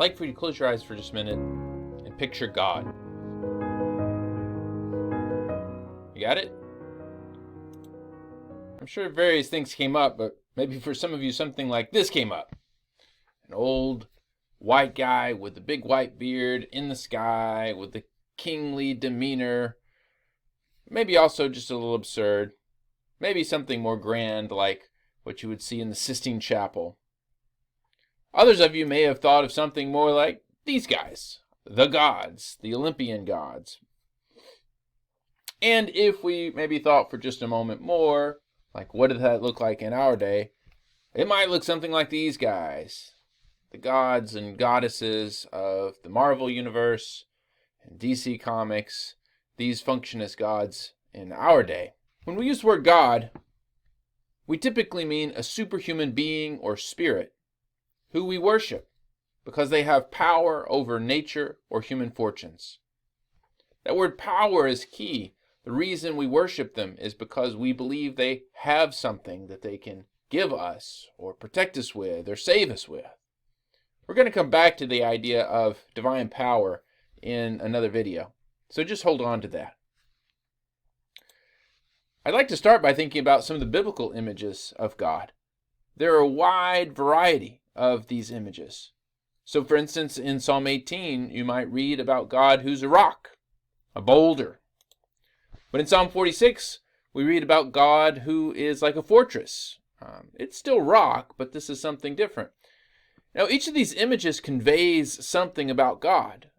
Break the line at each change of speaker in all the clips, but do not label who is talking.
like for you to close your eyes for just a minute and picture God. You got it? I'm sure various things came up, but maybe for some of you something like this came up. An old white guy with a big white beard in the sky with a kingly demeanor. Maybe also just a little absurd. Maybe something more grand like what you would see in the Sistine Chapel. Others of you may have thought of something more like these guys, the gods, the Olympian gods. And if we maybe thought for just a moment more, like what did that look like in our day, it might look something like these guys, the gods and goddesses of the Marvel Universe and DC Comics, these function as gods in our day. When we use the word God, we typically mean a superhuman being or spirit who we worship because they have power over nature or human fortunes. That word power is key. The reason we worship them is because we believe they have something that they can give us or protect us with or save us with. We're going to come back to the idea of divine power in another video, so just hold on to that. I'd like to start by thinking about some of the biblical images of God. There are a wide variety of these images. So for instance, in Psalm 18, you might read about God who's a rock, a boulder. But in Psalm 46, we read about God who is like a fortress. It's still rock, but this is something different. Now, each of these images conveys something about God.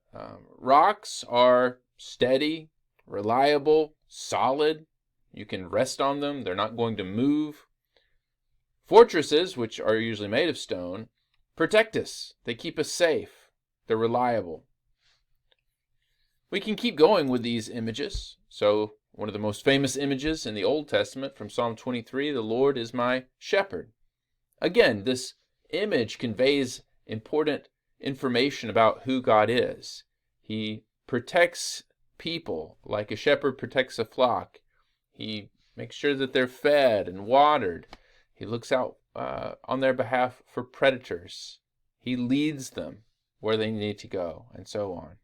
Rocks are steady, reliable, solid. You can rest on them. They're not going to move. Fortresses, which are usually made of stone, protect us. They keep us safe. They're reliable. We can keep going with these images. So, one of the most famous images in the Old Testament from Psalm 23, the Lord is my shepherd. Again, this image conveys important information about who God is. He protects people like a shepherd protects a flock. He makes sure that they're fed and watered. He looks out on their behalf for predators. He leads them where they need to go, and so on.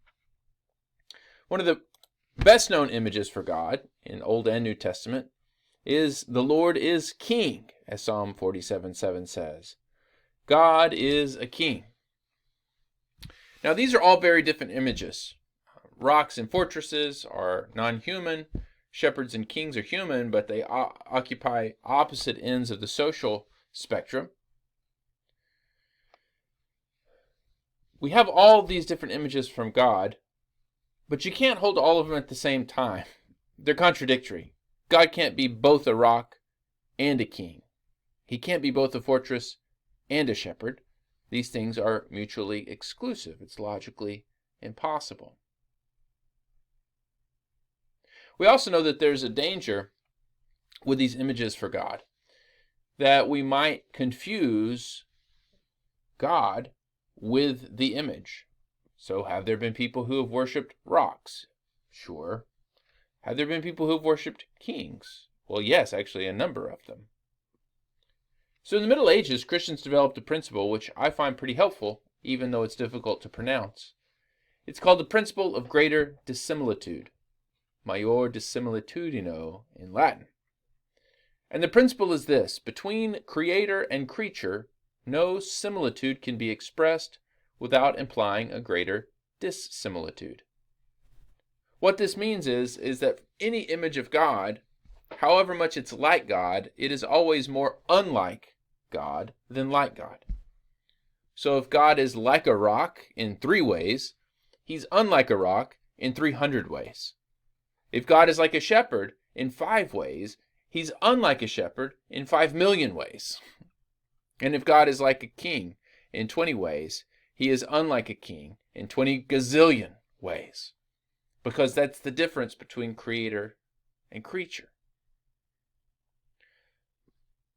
One of the best known images for God in Old and New Testament is the Lord is king, as Psalm 47:7 says. God is a king. Now these are all very different images. Rocks and fortresses are non-human. Shepherds and kings are human, but they occupy opposite ends of the social spectrum. We have all these different images from God, but you can't hold all of them at the same time. They're contradictory. God can't be both a rock and a king. He can't be both a fortress and a shepherd. These things are mutually exclusive. It's logically impossible. We also know that there's a danger with these images for God, that we might confuse God with the image. So have there been people who have worshipped rocks? Sure. Have there been people who have worshipped kings? Well, yes, actually a number of them. So in the Middle Ages, Christians developed a principle which I find pretty helpful, even though it's difficult to pronounce. It's called the principle of greater dissimilitude. Maior dissimilitudino in Latin. And the principle is this: between creator and creature, no similitude can be expressed without implying a greater dissimilitude. What this means is that any image of God, however much it's like God, it is always more unlike God than like God. So if God is like a rock in 3 ways, he's unlike a rock in 300 ways. If God is like a shepherd in 5 ways, he's unlike a shepherd in 5 million ways. And if God is like a king in 20 ways, he is unlike a king in 20 gazillion ways. Because that's the difference between creator and creature.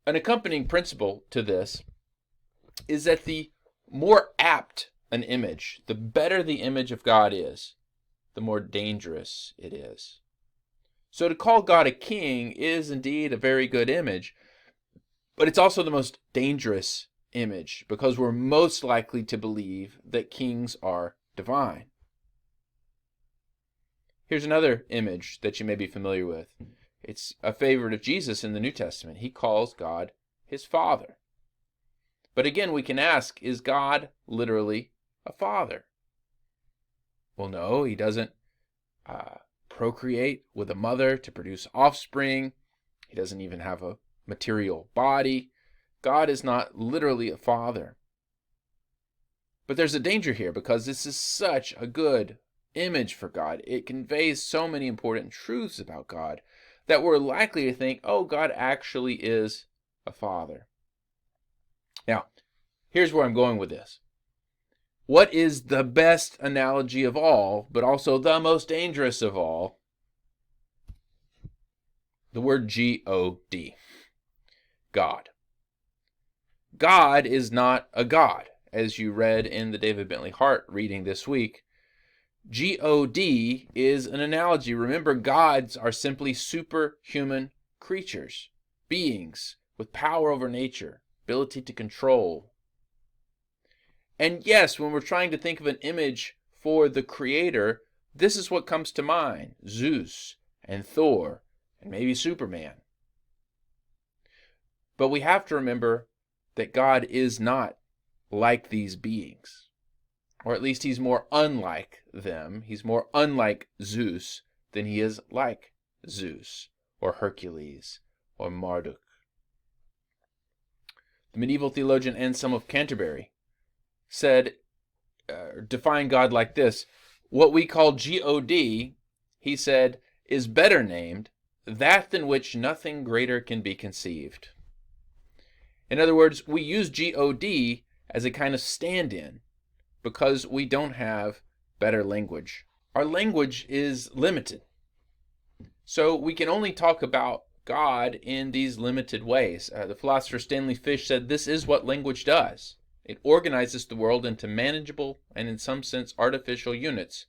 An accompanying principle to this is that the more apt an image, the better the image of God is, the more dangerous it is. So to call God a king is indeed a very good image, but it's also the most dangerous image because we're most likely to believe that kings are divine. Here's another image that you may be familiar with. It's a favorite of Jesus in the New Testament. He calls God his Father. But again, we can ask, is God literally a father? Well, no, he doesn't procreate with a mother to produce offspring. He doesn't even have a material body. God is not literally a father. But there's a danger here because this is such a good image for God. It conveys so many important truths about God that we're likely to think, oh, God actually is a father. Now, here's where I'm going with this. What is the best analogy of all, but also the most dangerous of all? The word G-O-D. God. God is not a God, as you read in the David Bentley Hart reading this week. G-O-D is an analogy. Remember, gods are simply superhuman creatures, beings with power over nature, ability to control. And yes, when we're trying to think of an image for the Creator, this is what comes to mind: Zeus and Thor and maybe Superman. But we have to remember that God is not like these beings. Or at least he's more unlike them. He's more unlike Zeus than he is like Zeus or Hercules or Marduk. The medieval theologian Anselm of Canterbury defined God like this: what we call G-O-D, he said, is better named that than which nothing greater can be conceived. In other words, we use G-O-D as a kind of stand-in because we don't have better language. Our language is limited. So we can only talk about God in these limited ways. The philosopher Stanley Fish said this is what language does. It organizes the world into manageable and in some sense artificial units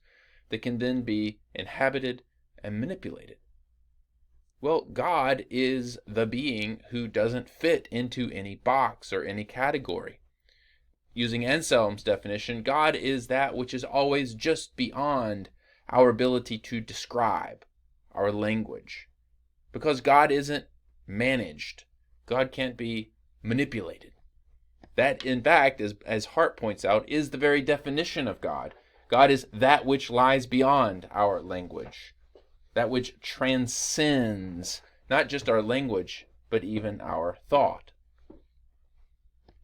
that can then be inhabited and manipulated. Well, God is the being who doesn't fit into any box or any category. Using Anselm's definition, God is that which is always just beyond our ability to describe, our language. Because God isn't managed. God can't be manipulated. That, in fact, as Hart points out, is the very definition of God. God is that which lies beyond our language. That which transcends not just our language, but even our thought.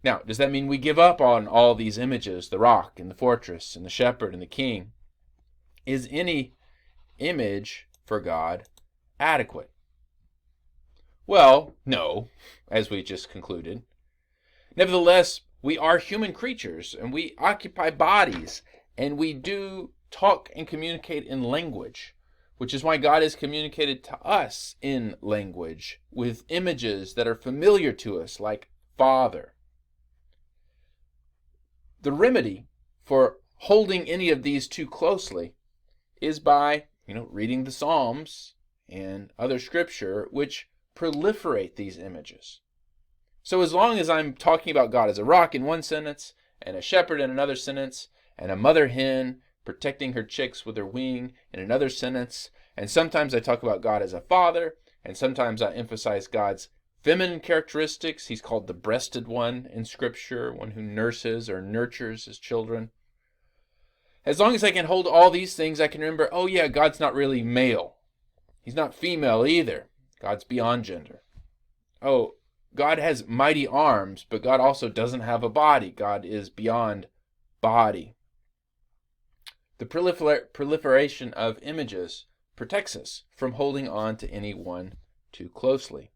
Now, does that mean we give up on all these images, the rock and the fortress and the shepherd and the king? Is any image for God adequate? Well, no, as we just concluded. Nevertheless, we are human creatures and we occupy bodies and we do talk and communicate in language, which is why God has communicated to us in language with images that are familiar to us, like Father. The remedy for holding any of these too closely is by, reading the Psalms and other scripture which proliferate these images. So as long as I'm talking about God as a rock in one sentence, and a shepherd in another sentence, and a mother hen protecting her chicks with her wing in another sentence, and sometimes I talk about God as a father, and sometimes I emphasize God's feminine characteristics. He's called the breasted one in Scripture, one who nurses or nurtures his children. As long as I can hold all these things, I can remember, oh yeah, God's not really male. He's not female either. God's beyond gender. Oh, God has mighty arms, but God also doesn't have a body. God is beyond body. The proliferation of images protects us from holding on to any one too closely.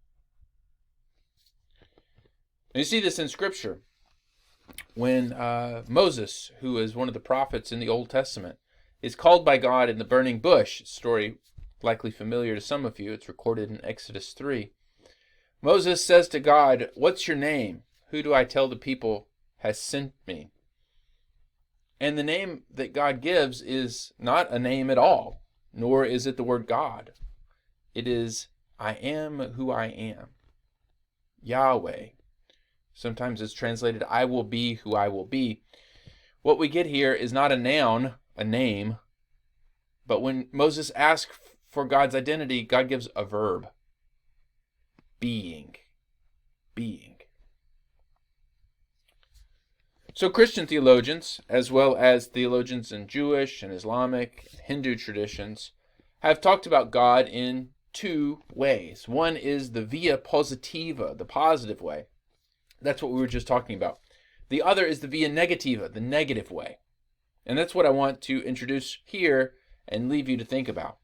And you see this in Scripture. When Moses, who is one of the prophets in the Old Testament, is called by God in the burning bush, story likely familiar to some of you, it's recorded in Exodus 3. Moses says to God, "What's your name? Who do I tell the people has sent me?" And the name that God gives is not a name at all, nor is it the word God. It is, I am who I am. Yahweh, Sometimes it's translated, I will be who I will be. What we get here is not a noun, a name, but when Moses asks for God's identity, God gives a verb. Being. Being. So Christian theologians, as well as theologians in Jewish and Islamic, Hindu traditions, have talked about God in two ways. One is the via positiva, the positive way. That's what we were just talking about. The other is the via negativa, the negative way. And that's what I want to introduce here and leave you to think about.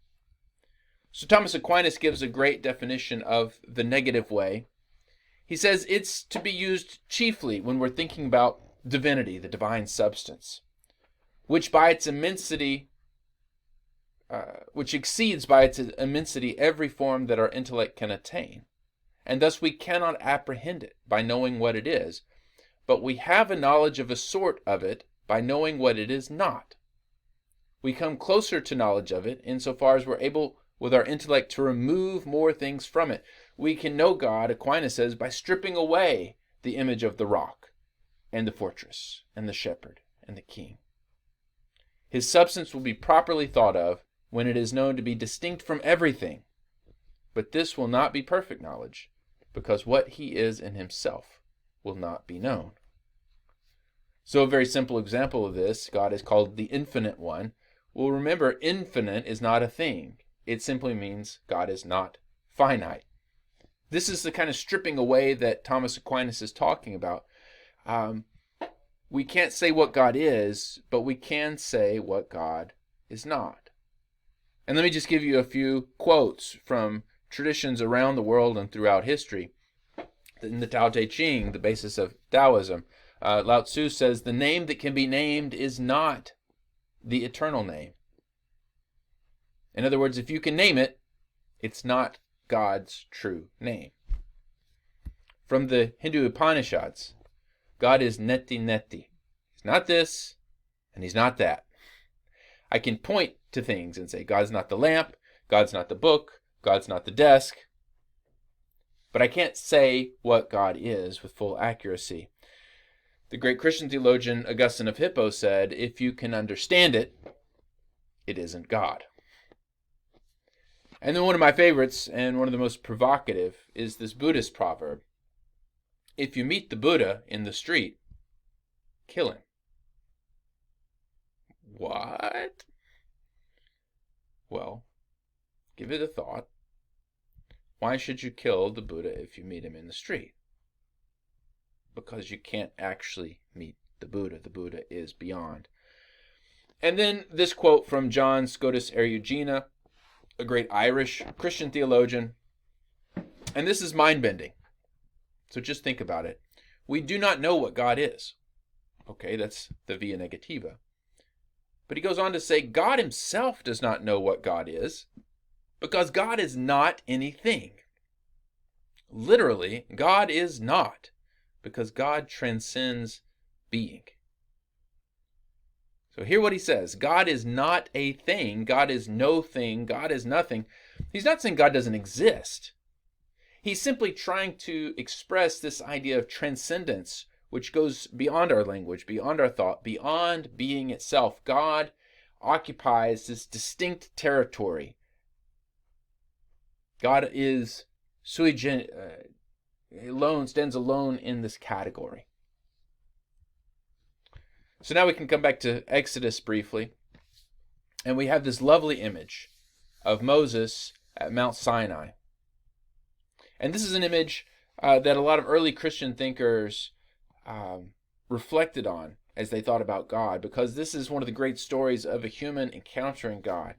So Thomas Aquinas gives a great definition of the negative way. He says it's to be used chiefly when we're thinking about divinity, the divine substance, which by its immensity, which exceeds by its immensity every form that our intellect can attain. And thus we cannot apprehend it by knowing what it is, but we have a knowledge of a sort of it by knowing what it is not. We come closer to knowledge of it insofar as we're able with our intellect to remove more things from it. We can know God, Aquinas says, by stripping away the image of the rock and the fortress and the shepherd and the king. His substance will be properly thought of when it is known to be distinct from everything. But this will not be perfect knowledge, because what he is in himself will not be known. So a very simple example of this, God is called the Infinite One. Well, remember, infinite is not a thing. It simply means God is not finite. This is the kind of stripping away that Thomas Aquinas is talking about. We can't say what God is, but we can say what God is not. And let me just give you a few quotes from traditions around the world and throughout history. In the Tao Te Ching, the basis of Taoism, Lao Tzu says, the name that can be named is not the eternal name. In other words, if you can name it, it's not God's true name. From the Hindu Upanishads, God is neti neti. He's not this, and he's not that. I can point to things and say, God's not the lamp, God's not the book, God's not the desk. But I can't say what God is with full accuracy. The great Christian theologian Augustine of Hippo said, if you can understand it, it isn't God. And then one of my favorites, and one of the most provocative, is this Buddhist proverb. If you meet the Buddha in the street, kill him. What? Well, give it a thought. Why should you kill the Buddha if you meet him in the street? Because you can't actually meet the Buddha. The Buddha is beyond. And then this quote from John Scotus Eriugena, a great Irish Christian theologian. And this is mind-bending. So just think about it. We do not know what God is. Okay, that's the via negativa. But he goes on to say, God himself does not know what God is, because God is not anything. Literally, God is not, because God transcends being. So hear what he says. God is not a thing. God is no thing. God is nothing. He's not saying God doesn't exist. He's simply trying to express this idea of transcendence, which goes beyond our language, beyond our thought, beyond being itself. God occupies this distinct territory. God is sui generis, alone, stands alone in this category. So now we can come back to Exodus briefly, and we have this lovely image of Moses at Mount Sinai. And this is an image that a lot of early Christian thinkers reflected on as they thought about God, because this is one of the great stories of a human encountering God.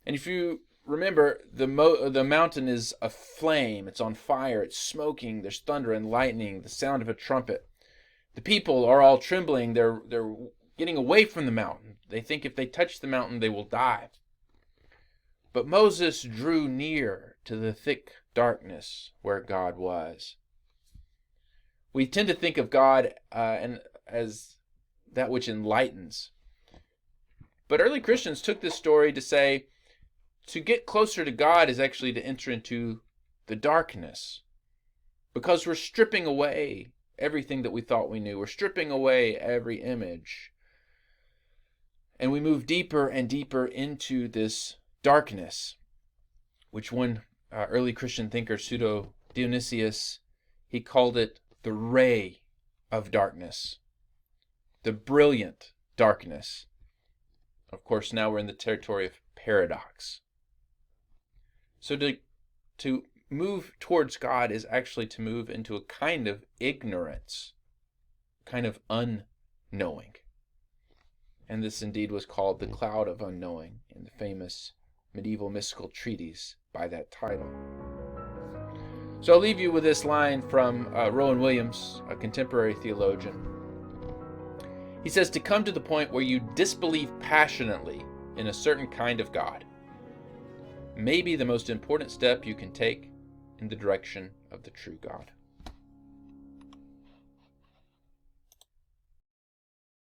And if you remember, the mountain is aflame, it's on fire, it's smoking, there's thunder and lightning, the sound of a trumpet. The people are all trembling, they're getting away from the mountain. They think if they touch the mountain, they will die. But Moses drew near to the thick darkness where God was. We tend to think of God as that which enlightens. But early Christians took this story to say, to get closer to God is actually to enter into the darkness. because we're stripping away everything that we thought we knew. We're stripping away every image. And we move deeper and deeper into this darkness, which one early Christian thinker, Pseudo Dionysius, he called it the ray of darkness, the brilliant darkness. Of course, now we're in the territory of paradox. So to move towards God is actually to move into a kind of ignorance, kind of unknowing. And this indeed was called the cloud of unknowing in the famous medieval mystical treatise by that title. So I'll leave you with this line from Rowan Williams, a contemporary theologian. He says, to come to the point where you disbelieve passionately in a certain kind of God may be the most important step you can take in the direction of the true God.